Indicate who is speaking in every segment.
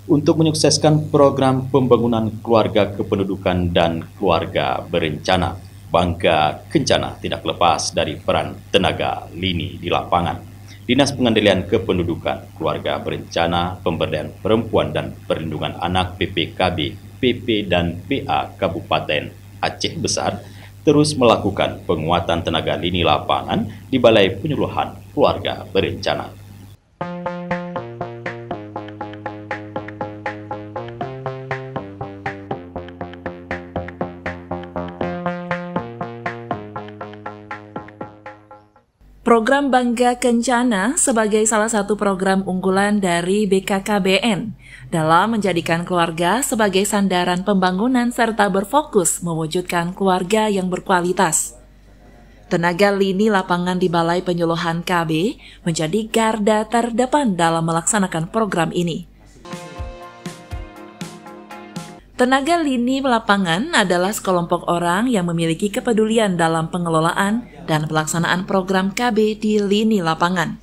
Speaker 1: untuk menyukseskan program pembangunan keluarga kependudukan dan keluarga berencana. Bangga Kencana tidak lepas dari peran tenaga lini di lapangan. Dinas Pengendalian Kependudukan, Keluarga Berencana, Pemberdayaan Perempuan dan Perlindungan Anak PPKB, PP dan PA Kabupaten Aceh Besar terus melakukan penguatan tenaga lini lapangan di Balai Penyuluhan Keluarga Berencana.
Speaker 2: Program Bangga Kencana sebagai salah satu program unggulan dari BKKBN dalam menjadikan keluarga sebagai sandaran pembangunan serta berfokus mewujudkan keluarga yang berkualitas. Tenaga lini lapangan di Balai Penyuluhan KB menjadi garda terdepan dalam melaksanakan program ini. Tenaga lini lapangan adalah sekelompok orang yang memiliki kepedulian dalam pengelolaan dan pelaksanaan program KB di lini lapangan.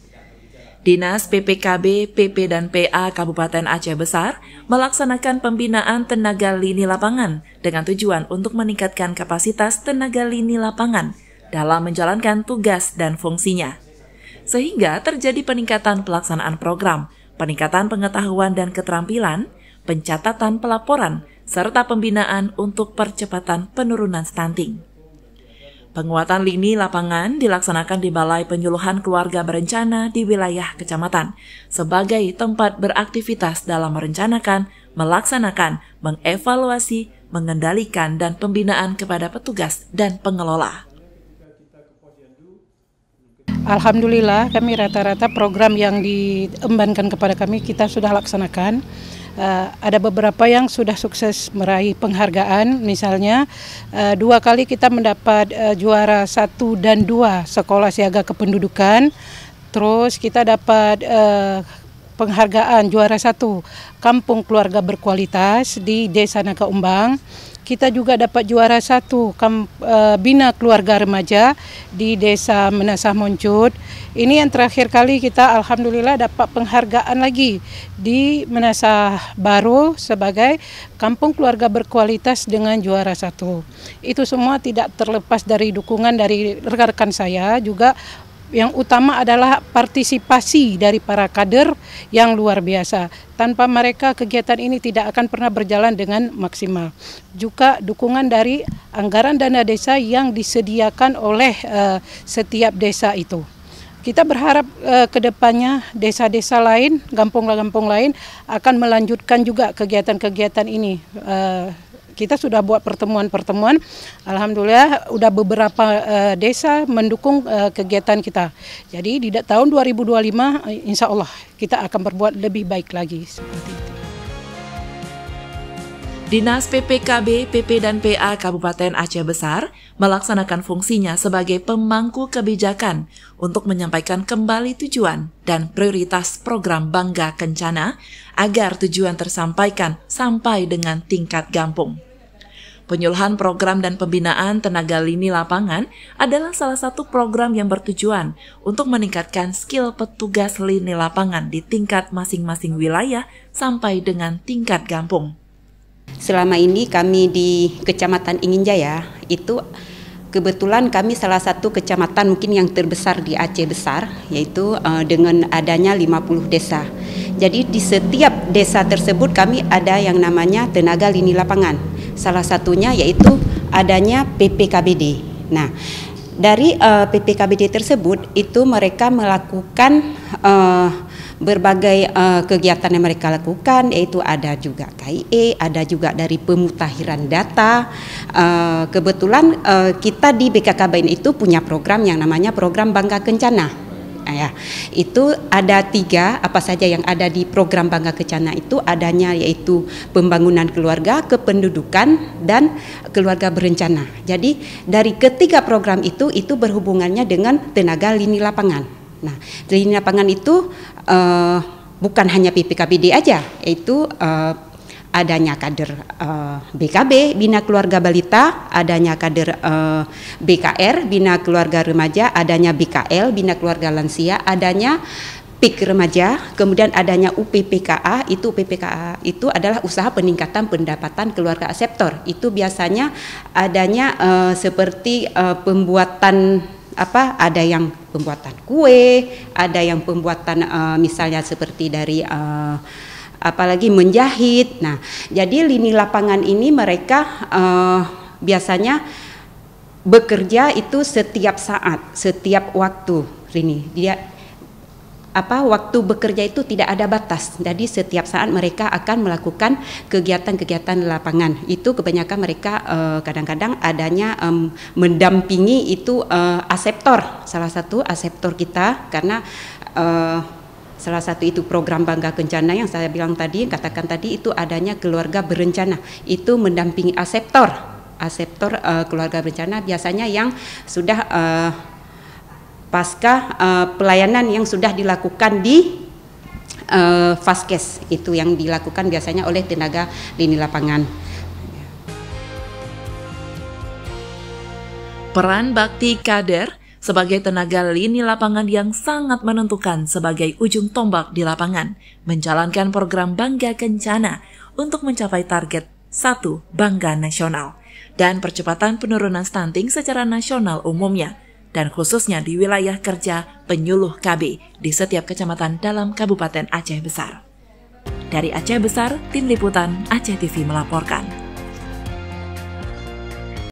Speaker 2: Dinas PPKB, PP dan PA Kabupaten Aceh Besar melaksanakan pembinaan tenaga lini lapangan dengan tujuan untuk meningkatkan kapasitas tenaga lini lapangan dalam menjalankan tugas dan fungsinya. Sehingga terjadi peningkatan pelaksanaan program, peningkatan pengetahuan dan keterampilan, pencatatan pelaporan, serta pembinaan untuk percepatan penurunan stunting. Penguatan lini lapangan dilaksanakan di Balai Penyuluhan Keluarga Berencana di wilayah kecamatan sebagai tempat beraktivitas dalam merencanakan, melaksanakan, mengevaluasi, mengendalikan, dan pembinaan kepada petugas dan pengelola.
Speaker 3: Alhamdulillah, kami rata-rata program yang diembankan kepada kami kita sudah laksanakan. Ada beberapa yang sudah sukses meraih penghargaan, misalnya 2 kali kita mendapat juara 1 dan 2 Sekolah Siaga Kependudukan, terus kita dapat penghargaan juara 1 Kampung Keluarga Berkualitas di Desa Naga Umbang. Kita juga dapat juara 1 Bina Keluarga Remaja di Desa Menasah Moncud. Ini yang terakhir kali kita alhamdulillah dapat penghargaan lagi di Menasah Baru sebagai Kampung Keluarga Berkualitas dengan juara 1. Itu semua tidak terlepas dari dukungan dari rekan-rekan saya, juga yang utama adalah partisipasi dari para kader yang luar biasa. Tanpa mereka kegiatan ini tidak akan pernah berjalan dengan maksimal. Juga dukungan dari anggaran dana desa yang disediakan oleh setiap desa itu. Kita berharap ke depannya desa-desa lain, kampung-kampung lain akan melanjutkan juga kegiatan-kegiatan ini. Kita sudah buat pertemuan-pertemuan, alhamdulillah udah beberapa desa mendukung kegiatan kita. Jadi di tahun 2025 insya Allah kita akan berbuat lebih baik lagi seperti itu.
Speaker 2: Dinas PPKB, PP dan PA Kabupaten Aceh Besar melaksanakan fungsinya sebagai pemangku kebijakan untuk menyampaikan kembali tujuan dan prioritas program Bangga Kencana agar tujuan tersampaikan sampai dengan tingkat kampung. Penyuluhan program dan pembinaan tenaga lini lapangan adalah salah satu program yang bertujuan untuk meningkatkan skill petugas lini lapangan di tingkat masing-masing wilayah sampai dengan tingkat kampung.
Speaker 4: Selama ini kami di Kecamatan Inginjaya itu kebetulan kami salah satu kecamatan mungkin yang terbesar di Aceh Besar, yaitu dengan adanya 50 desa. Jadi di setiap desa tersebut kami ada yang namanya tenaga lini lapangan. Salah satunya yaitu adanya PPKBD. Nah, dari PPKBD tersebut itu mereka melakukan berbagai kegiatan yang mereka lakukan, yaitu ada juga KIE, ada juga dari pemutahiran data. Kebetulan kita di BKKBN itu punya program yang namanya program Bangga Kencana. Ya, itu ada 3 apa saja yang ada di program Bangga Kencana itu adanya yaitu pembangunan keluarga, kependudukan, dan keluarga berencana. Jadi dari ketiga program itu berhubungannya dengan tenaga lini lapangan. Nah, lini lapangan itu bukan hanya PPKBD aja, yaitu adanya kader BKB, Bina Keluarga Balita, adanya kader BKR, Bina Keluarga Remaja, adanya BKL, Bina Keluarga Lansia, adanya PIK remaja, kemudian adanya UPPKA, UPPKA itu adalah usaha peningkatan pendapatan keluarga aseptor. Itu biasanya adanya seperti pembuatan ada yang pembuatan kue, ada yang pembuatan misalnya seperti dari apalagi menjahit. Nah, jadi lini lapangan ini mereka biasanya bekerja itu setiap saat, setiap waktu. Dia waktu bekerja itu tidak ada batas. Jadi setiap saat mereka akan melakukan kegiatan-kegiatan lapangan. Itu kebanyakan mereka kadang-kadang adanya mendampingi itu aseptor, salah satu aseptor kita, karena salah satu itu program Bangga Kencana yang saya bilang tadi, katakan tadi itu adanya keluarga berencana. Itu mendampingi aseptor keluarga berencana biasanya yang sudah pasca pelayanan yang sudah dilakukan di Faskes, itu yang dilakukan biasanya oleh tenaga lini lapangan.
Speaker 2: Peran bakti kader sebagai tenaga lini lapangan yang sangat menentukan sebagai ujung tombak di lapangan, menjalankan program Bangga Kencana untuk mencapai target 1 Bangga Nasional dan percepatan penurunan stunting secara nasional umumnya, dan khususnya di wilayah kerja penyuluh KB di setiap kecamatan dalam Kabupaten Aceh Besar. Dari Aceh Besar, Tim Liputan Aceh TV melaporkan.